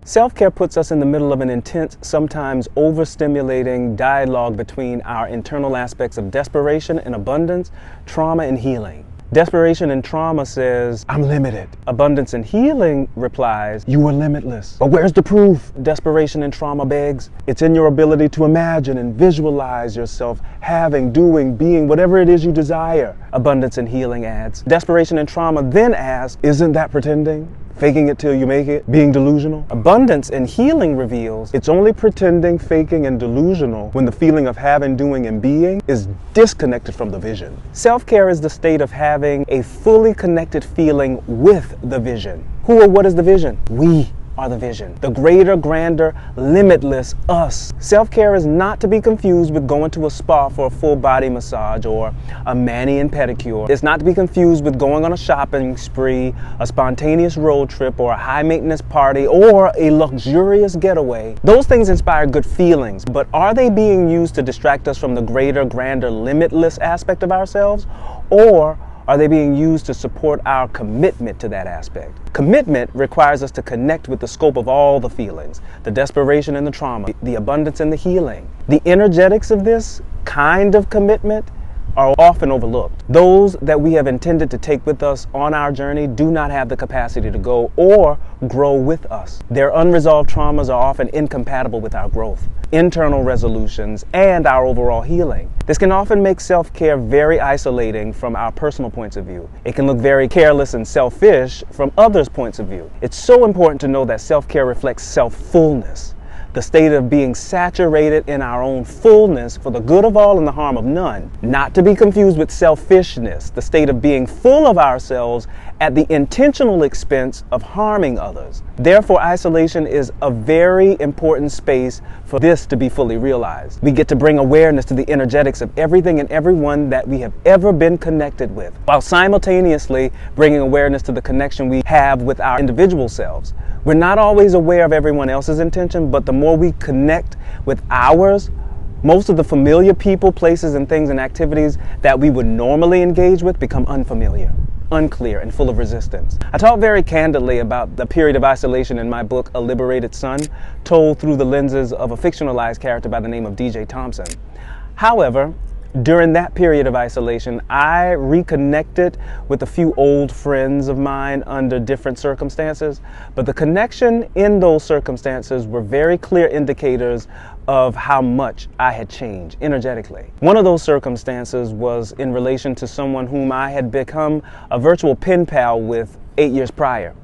Self-care puts us in the middle of an intense, sometimes overstimulating dialogue between our internal aspects of desperation and abundance, trauma and healing. Desperation and trauma says, I'm limited. Abundance and healing replies, you are limitless. But where's the proof? Desperation and trauma begs, it's in your ability to imagine and visualize yourself having, doing, being whatever it is you desire. Abundance and healing adds. Desperation and trauma then asks, isn't that pretending? Faking it till you make it, being delusional? Abundance and healing reveals it's only pretending, faking, and delusional when the feeling of having, doing, and being is disconnected from the vision. Self-care is the state of having a fully connected feeling with the vision. Who or what is the vision? We are the vision. The greater, grander, limitless us. Self-care is not to be confused with going to a spa for a full body massage or a mani and pedicure. It's not to be confused with going on a shopping spree, a spontaneous road trip, or a high maintenance party, or a luxurious getaway. Those things inspire good feelings, but are they being used to distract us from the greater, grander, limitless aspect of ourselves? Or are they being used to support our commitment to that aspect? Commitment requires us to connect with the scope of all the feelings, the desperation and the trauma, the abundance and the healing. The energetics of this kind of commitment are often overlooked. Those that we have intended to take with us on our journey do not have the capacity to go or grow with us. Their unresolved traumas are often incompatible with our growth, internal resolutions, and our overall healing. This can often make self-care very isolating from our personal points of view. It can look very careless and selfish from others' points of view. It's so important to know that self-care reflects self-fullness, the state of being saturated in our own fullness for the good of all and the harm of none. Not to be confused with selfishness, the state of being full of ourselves at the intentional expense of harming others. Therefore, isolation is a very important space for this to be fully realized. We get to bring awareness to the energetics of everything and everyone that we have ever been connected with, while simultaneously bringing awareness to the connection we have with our individual selves. We're not always aware of everyone else's intention, but the more we connect with ours, most of the familiar people, places, and things and activities that we would normally engage with become unfamiliar, unclear, and full of resistance. I talk very candidly about the period of isolation in my book, A Liberated Son, told through the lenses of a fictionalized character by the name of DJ Thompson. However, during that period of isolation, I reconnected with a few old friends of mine under different circumstances, but the connection in those circumstances were very clear indicators of how much I had changed energetically. One of those circumstances was in relation to someone whom I had become a virtual pen pal with 8 years prior.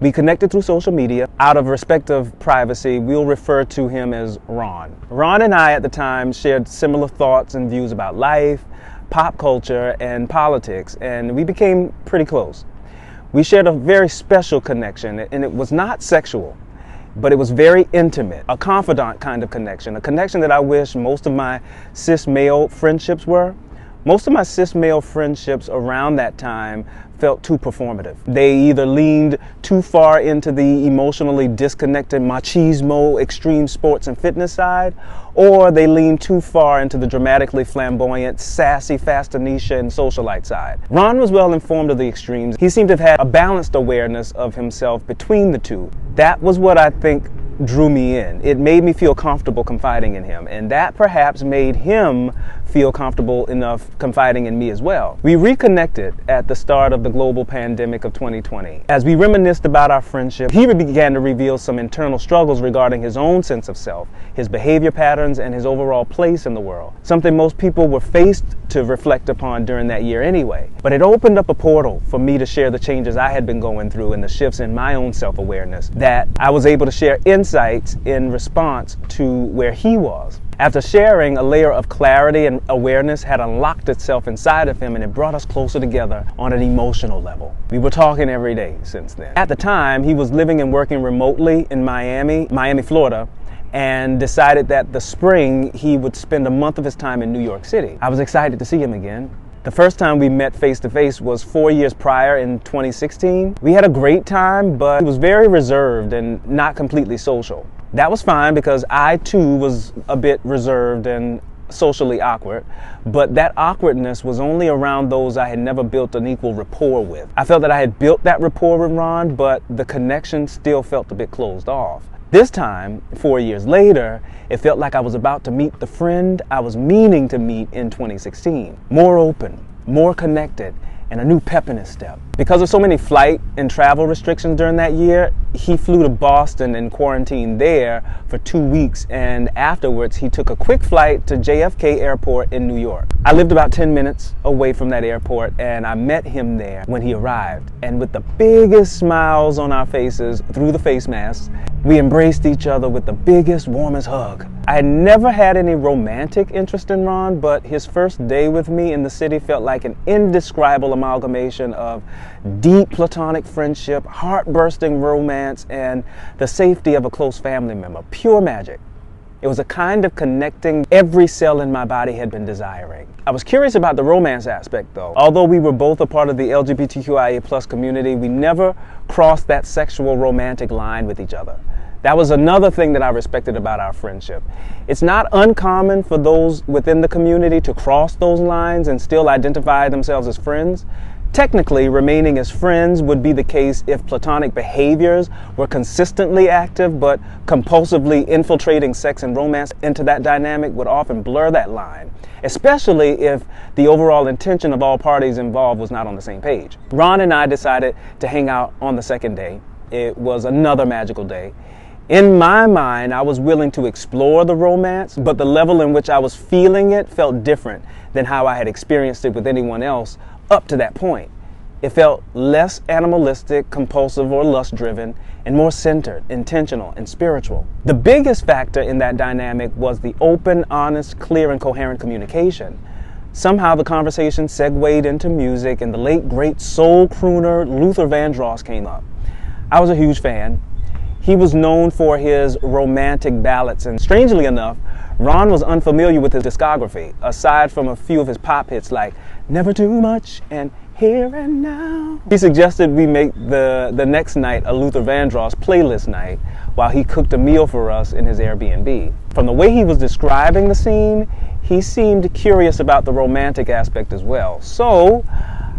We connected through social media. Out of respect of privacy, we'll refer to him as Ron. Ron and I at the time shared similar thoughts and views about life, pop culture, and politics, and we became pretty close. We shared a very special connection, and it was not sexual, but it was very intimate, a confidant kind of connection, a connection that I wish most of my cis male friendships were. Most of my cis male friendships around that time felt too performative. They either leaned too far into the emotionally disconnected machismo, extreme sports and fitness side, or they leaned too far into the dramatically flamboyant, sassy, fashionista, and socialite side. Ron was well informed of the extremes. He seemed to have had a balanced awareness of himself between the two. That was what I think drew me in. It made me feel comfortable confiding in him, and that perhaps made him feel comfortable enough confiding in me as well. We reconnected at the start of the global pandemic of 2020. As we reminisced about our friendship, he began to reveal some internal struggles regarding his own sense of self, his behavior patterns, and his overall place in the world. Something most people were faced to reflect upon during that year anyway. But it opened up a portal for me to share the changes I had been going through and the shifts in my own self-awareness that I was able to share insights in response to where he was. After sharing, a layer of clarity and awareness had unlocked itself inside of him, and it brought us closer together on an emotional level. We were talking every day since then. At the time, he was living and working remotely in Miami, Florida, and decided that the spring he would spend a month of his time in New York City. I was excited to see him again. The first time we met face-to-face was 4 years prior in 2016. We had a great time, but he was very reserved and not completely social. That was fine because I too was a bit reserved and socially awkward, but that awkwardness was only around those I had never built an equal rapport with. I felt that I had built that rapport with Ron, but the connection still felt a bit closed off. This time, 4 years later, it felt like I was about to meet the friend I was meaning to meet in 2016. More open, more connected, and a new pep in his step. Because of so many flight and travel restrictions during that year, he flew to Boston and quarantined there for 2 weeks, and afterwards he took a quick flight to JFK Airport in New York. I lived about 10 minutes away from that airport, and I met him there when he arrived. And with the biggest smiles on our faces through the face masks, we embraced each other with the biggest, warmest hug. I had never had any romantic interest in Ron, but his first day with me in the city felt like an indescribable amalgamation of deep platonic friendship, heart-bursting romance, and the safety of a close family member. Pure magic. It was a kind of connecting every cell in my body had been desiring. I was curious about the romance aspect though. Although we were both a part of the LGBTQIA+ community, we never crossed that sexual romantic line with each other. That was another thing that I respected about our friendship. It's not uncommon for those within the community to cross those lines and still identify themselves as friends. Technically, remaining as friends would be the case if platonic behaviors were consistently active, but compulsively infiltrating sex and romance into that dynamic would often blur that line, especially if the overall intention of all parties involved was not on the same page. Ron and I decided to hang out on the second day. It was another magical day. In my mind, I was willing to explore the romance, but the level in which I was feeling it felt different than how I had experienced it with anyone else up to that point. It felt less animalistic, compulsive, or lust-driven, and more centered, intentional, and spiritual. The biggest factor in that dynamic was the open, honest, clear, and coherent communication. Somehow the conversation segued into music, and the late great soul crooner Luther Vandross came up. I was a huge fan. He was known for his romantic ballads, and strangely enough, Ron was unfamiliar with his discography, aside from a few of his pop hits like Never Too Much and Here and Now. He suggested we make the next night a Luther Vandross playlist night while he cooked a meal for us in his Airbnb. From the way he was describing the scene, he seemed curious about the romantic aspect as well. So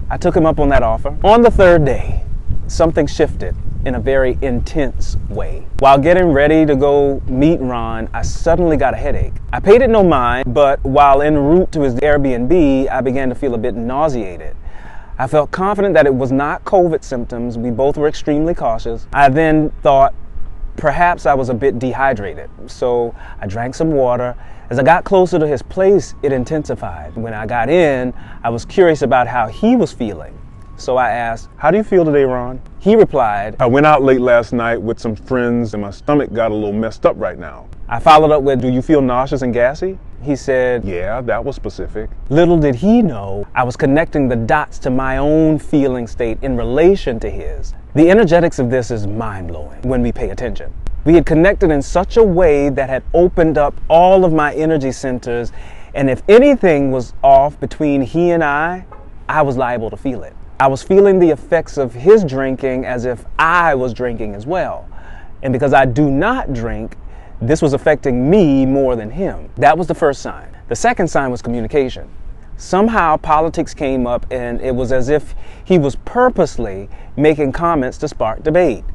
I took him up on that offer. On the third day, something shifted in a very intense way. While getting ready to go meet Ron, I suddenly got a headache. I paid it no mind, but while en route to his Airbnb, I began to feel a bit nauseated. I felt confident that it was not COVID symptoms. We both were extremely cautious. I then thought perhaps I was a bit dehydrated, so I drank some water. As I got closer to his place, it intensified. When I got in, I was curious about how he was feeling. So I asked, "How do you feel today, Ron?" He replied, "I went out late last night with some friends and my stomach got a little messed up right now." I followed up with, "Do you feel nauseous and gassy?" He said, "Yeah, that was specific." Little did he know, I was connecting the dots to my own feeling state in relation to his. The energetics of this is mind-blowing when we pay attention. We had connected in such a way that had opened up all of my energy centers, and if anything was off between he and I was liable to feel it. I was feeling the effects of his drinking as if I was drinking as well. And because I do not drink, this was affecting me more than him. That was the first sign. The second sign was communication. Somehow politics came up, and it was as if he was purposely making comments to spark debate.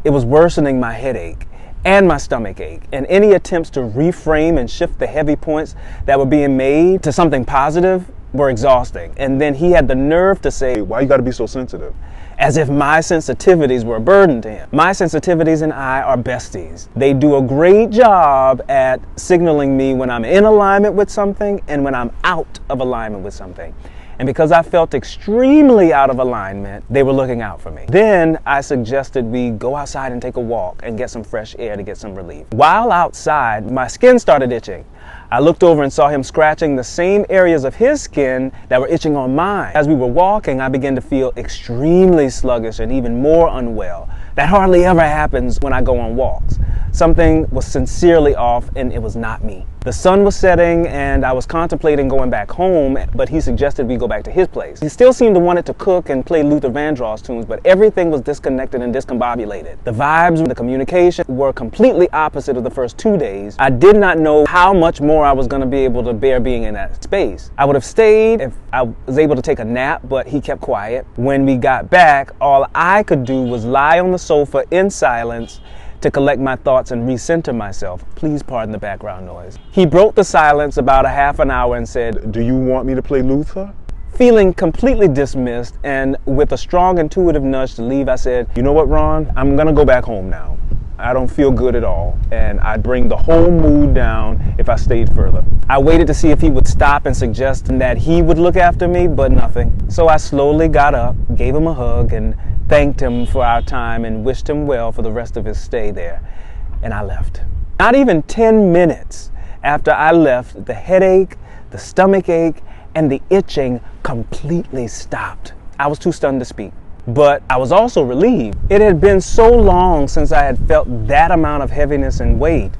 It was worsening my headache and my stomach ache, and any attempts to reframe and shift the heavy points that were being made to something positive were exhausting. And then he had the nerve to say, "Why you gotta be so sensitive?" As if my sensitivities were a burden to him. My sensitivities and I are besties. They do a great job at signaling me when I'm in alignment with something and when I'm out of alignment with something. And because I felt extremely out of alignment, they were looking out for me. Then I suggested we go outside and take a walk and get some fresh air to get some relief. While outside, my skin started itching. I looked over and saw him scratching the same areas of his skin that were itching on mine. As we were walking, I began to feel extremely sluggish and even more unwell. That hardly ever happens when I go on walks. Something was sincerely off, and it was not me. The sun was setting, and I was contemplating going back home, but he suggested we go back to his place. He still seemed to want to cook and play Luther Vandross tunes, but everything was disconnected and discombobulated. The vibes, the communication were completely opposite of the first 2 days. I did not know how much more I was going to be able to bear being in that space. I would have stayed if I was able to take a nap, but he kept quiet. When we got back, all I could do was lie on the sofa in silence, to collect my thoughts and recenter myself. Please pardon the background noise. He broke the silence about a half an hour and said, Do you want me to play Luther? Feeling completely dismissed and with a strong intuitive nudge to leave, I said, you know what, Ron? I'm gonna go back home now. I don't feel good at all, and I'd bring the whole mood down if I stayed further. I waited to see if he would stop and suggest that he would look after me, but nothing. So I slowly got up, gave him a hug, and thanked him for our time and wished him well for the rest of his stay there, and I left. Not even 10 minutes after I left, the headache, the stomach ache, and the itching completely stopped. I was too stunned to speak. But I was also relieved. It had been so long since I had felt that amount of heaviness and weight,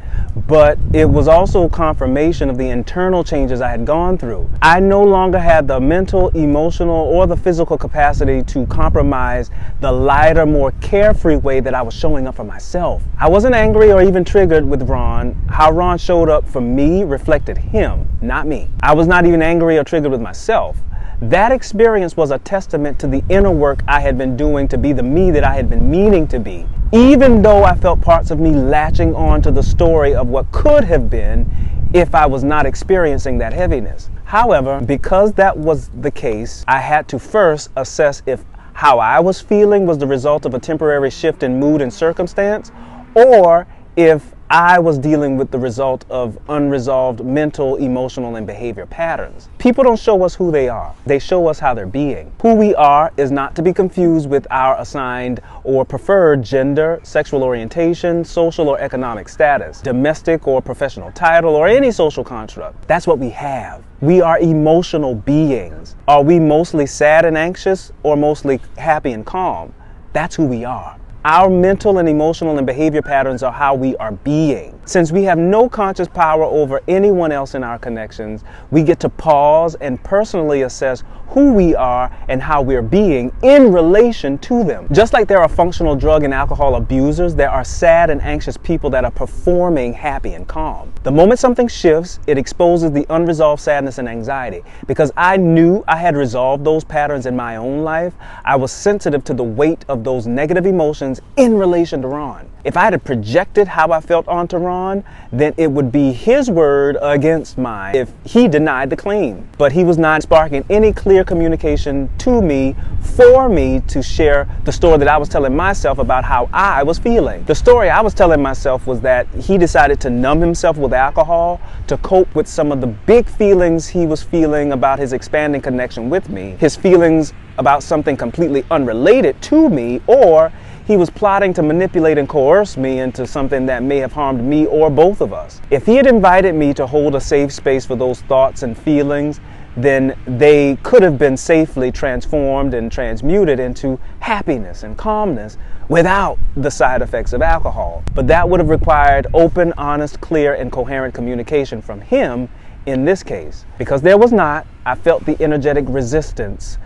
but it was also confirmation of the internal changes I had gone through. I no longer had the mental, emotional, or the physical capacity to compromise the lighter, more carefree way that I was showing up for myself. I wasn't angry or even triggered with Ron. How Ron showed up for me reflected him, not me. I was not even angry or triggered with myself. That experience was a testament to the inner work I had been doing to be the me that I had been meaning to be, even though I felt parts of me latching on to the story of what could have been if I was not experiencing that heaviness. However, because that was the case, I had to first assess if how I was feeling was the result of a temporary shift in mood and circumstance, or if I was dealing with the result of unresolved mental, emotional, and behavior patterns. People don't show us who they are. They show us how they're being. Who we are is not to be confused with our assigned or preferred gender, sexual orientation, social or economic status, domestic or professional title, or any social construct. That's what we have. We are emotional beings. Are we mostly sad and anxious or mostly happy and calm? That's who we are. Our mental and emotional and behavior patterns are how we are being. Since we have no conscious power over anyone else in our connections, we get to pause and personally assess who we are and how we're being in relation to them. Just like there are functional drug and alcohol abusers, there are sad and anxious people that are performing happy and calm. The moment something shifts, it exposes the unresolved sadness and anxiety. Because I knew I had resolved those patterns in my own life, I was sensitive to the weight of those negative emotions in relation to Ron. If I had projected how I felt onto Ron, then it would be his word against mine if he denied the claim. But he was not sparking any clear communication to me for me to share the story that I was telling myself about how I was feeling. The story I was telling myself was that he decided to numb himself with alcohol to cope with some of the big feelings he was feeling about his expanding connection with me, his feelings about something completely unrelated to me, or he was plotting to manipulate and coerce me into something that may have harmed me or both of us. If he had invited me to hold a safe space for those thoughts and feelings, then they could have been safely transformed and transmuted into happiness and calmness without the side effects of alcohol. But that would have required open, honest, clear, and coherent communication from him in this case. Because there was not, I felt the energetic resistance.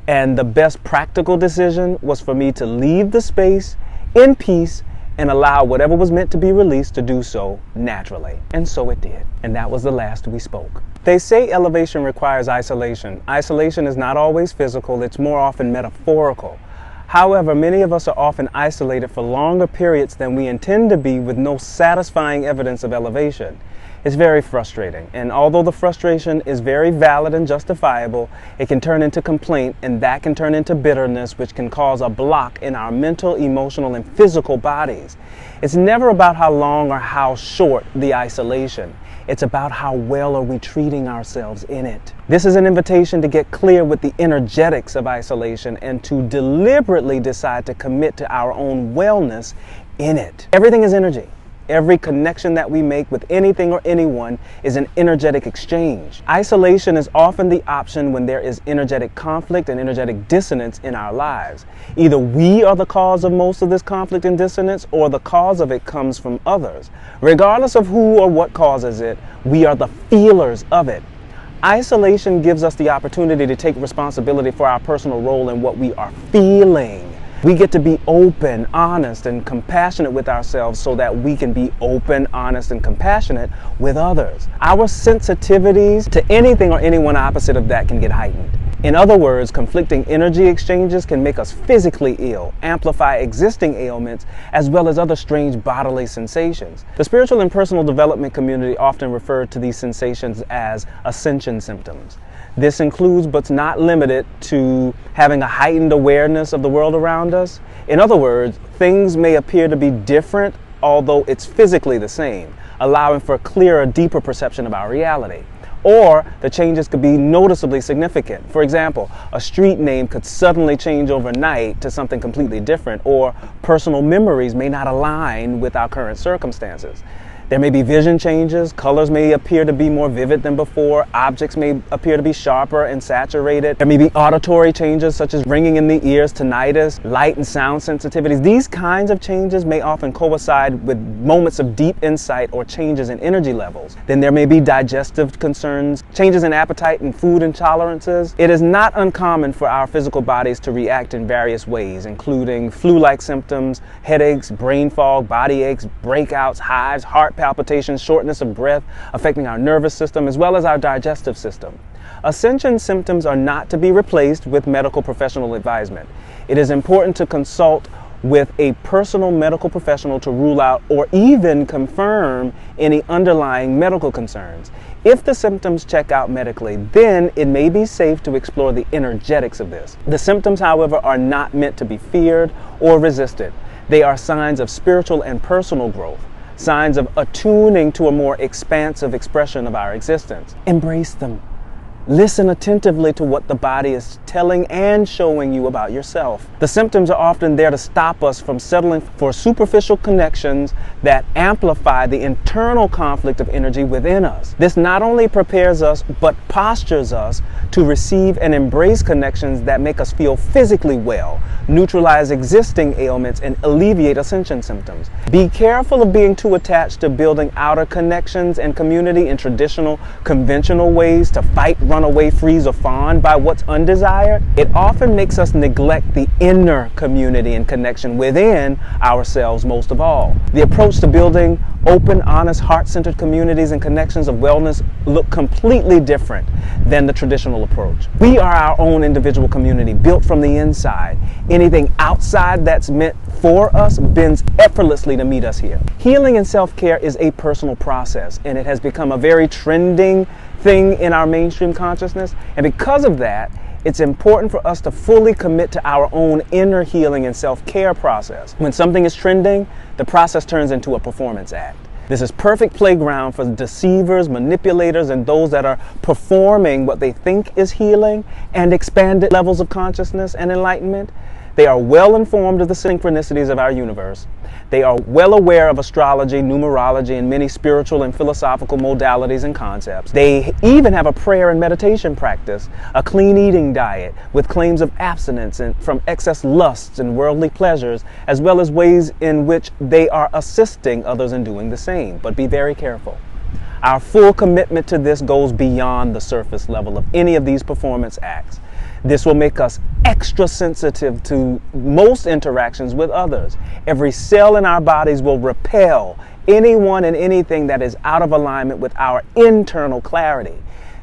And the best practical decision was for me to leave the space in peace and allow whatever was meant to be released to do so naturally. And so it did. And that was the last we spoke. They say elevation requires isolation. Isolation is not always physical, it's more often metaphorical. However, many of us are often isolated for longer periods than we intend to be with no satisfying evidence of elevation. It's very frustrating, and although the frustration is very valid and justifiable, it can turn into complaint, and that can turn into bitterness, which can cause a block in our mental, emotional, and physical bodies. It's never about how long or how short the isolation. It's about how well are we treating ourselves in it. This is an invitation to get clear with the energetics of isolation and to deliberately decide to commit to our own wellness in it. Everything is energy. Every connection that we make with anything or anyone is an energetic exchange. Isolation is often the option when there is energetic conflict and energetic dissonance in our lives. Either we are the cause of most of this conflict and dissonance, or the cause of it comes from others. Regardless of who or what causes it, we are the feelers of it. Isolation gives us the opportunity to take responsibility for our personal role in what we are feeling. We get to be open, honest, and compassionate with ourselves so that we can be open, honest, and compassionate with others. Our sensitivities to anything or anyone opposite of that can get heightened. In other words, conflicting energy exchanges can make us physically ill, amplify existing ailments, as well as other strange bodily sensations. The spiritual and personal development community often refer to these sensations as ascension symptoms. This includes, but not limited to, having a heightened awareness of the world around us. In other words, things may appear to be different, although it's physically the same, allowing for a clearer, deeper perception of our reality. Or the changes could be noticeably significant. For example, a street name could suddenly change overnight to something completely different, or personal memories may not align with our current circumstances. There may be vision changes, colors may appear to be more vivid than before, objects may appear to be sharper and saturated. There may be auditory changes such as ringing in the ears, tinnitus, light and sound sensitivities. These kinds of changes may often coincide with moments of deep insight or changes in energy levels. Then there may be digestive concerns, changes in appetite and food intolerances. It is not uncommon for our physical bodies to react in various ways, including flu-like symptoms, headaches, brain fog, body aches, breakouts, hives, heart palpitations, shortness of breath, affecting our nervous system as well as our digestive system. Ascension symptoms are not to be replaced with medical professional advisement. It is important to consult with a personal medical professional to rule out or even confirm any underlying medical concerns. If the symptoms check out medically, then it may be safe to explore the energetics of this. The symptoms, however, are not meant to be feared or resisted. They are signs of spiritual and personal growth, signs of attuning to a more expansive expression of our existence. Embrace them. Listen attentively to what the body is telling and showing you about yourself. The symptoms are often there to stop us from settling for superficial connections that amplify the internal conflict of energy within us. This not only prepares us, but postures us to receive and embrace connections that make us feel physically well, neutralize existing ailments, and alleviate ascension symptoms. Be careful of being too attached to building outer connections and community in traditional, conventional ways to fight, run away, freeze, or fawn by what's undesired. It often makes us neglect the inner community and connection within ourselves most of all. The approach to building open, honest, heart-centered communities and connections of wellness look completely different than the traditional approach. We are our own individual community built from the inside. Anything outside that's meant for us bends effortlessly to meet us here. Healing and self-care is a personal process, and it has become a very trending thing in our mainstream consciousness. And because of that, it's important for us to fully commit to our own inner healing and self-care process. When something is trending, the process turns into a performance act. This is perfect playground for deceivers, manipulators, and those that are performing what they think is healing and expanded levels of consciousness and enlightenment. They are well informed of the synchronicities of our universe. They are well aware of astrology, numerology, and many spiritual and philosophical modalities and concepts. They even have a prayer and meditation practice, a clean eating diet with claims of abstinence from excess lusts and worldly pleasures, as well as ways in which they are assisting others in doing the same. But be very careful. Our full commitment to this goes beyond the surface level of any of these performance acts. This will make us extra sensitive to most interactions with others. Every cell in our bodies will repel anyone and anything that is out of alignment with our internal clarity.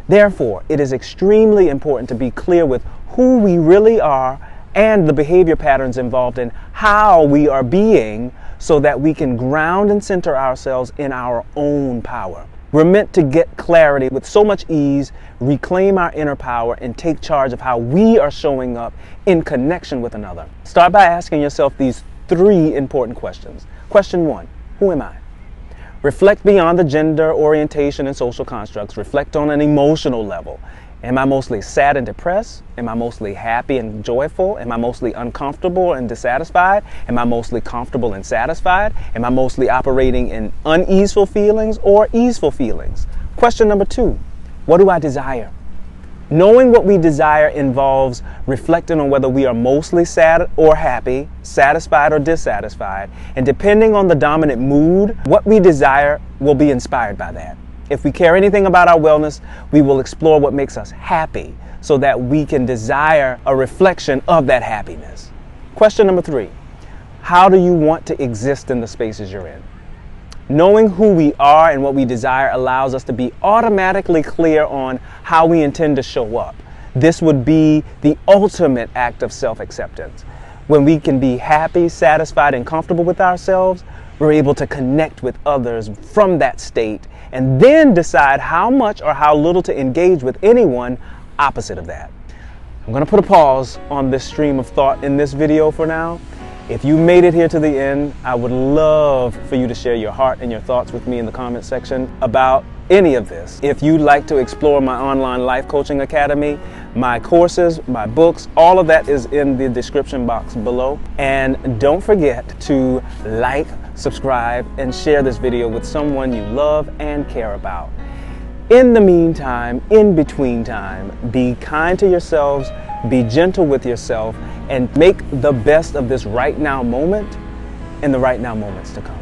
Therefore, it is extremely important to be clear with who we really are and the behavior patterns involved in how we are being, so that we can ground and center ourselves in our own power. We're meant to get clarity with so much ease, reclaim our inner power, and take charge of how we are showing up in connection with another. Start by asking yourself these 3 important questions. Question 1, who am I? Reflect beyond the gender, orientation, and social constructs. Reflect on an emotional level. Am I mostly sad and depressed? Am I mostly happy and joyful? Am I mostly uncomfortable and dissatisfied? Am I mostly comfortable and satisfied? Am I mostly operating in uneaseful feelings or easeful feelings? Question number 2, what do I desire? Knowing what we desire involves reflecting on whether we are mostly sad or happy, satisfied or dissatisfied, and depending on the dominant mood, what we desire will be inspired by that. If we care anything about our wellness, we will explore what makes us happy so that we can desire a reflection of that happiness. Question number 3, how do you want to exist in the spaces you're in? Knowing who we are and what we desire allows us to be automatically clear on how we intend to show up. This would be the ultimate act of self-acceptance. When we can be happy, satisfied, and comfortable with ourselves, we're able to connect with others from that state and then decide how much or how little to engage with anyone opposite of that. I'm going to put a pause on this stream of thought in this video for now. If you made it here to the end, I would love for you to share your heart and your thoughts with me in the comment section about any of this. If you'd like to explore my online life coaching academy, my courses, my books, all of that is in the description box below. And don't forget to like, subscribe, and share this video with someone you love and care about. In the meantime, in between time, be kind to yourselves, be gentle with yourself, and make the best of this right now moment and the right now moments to come.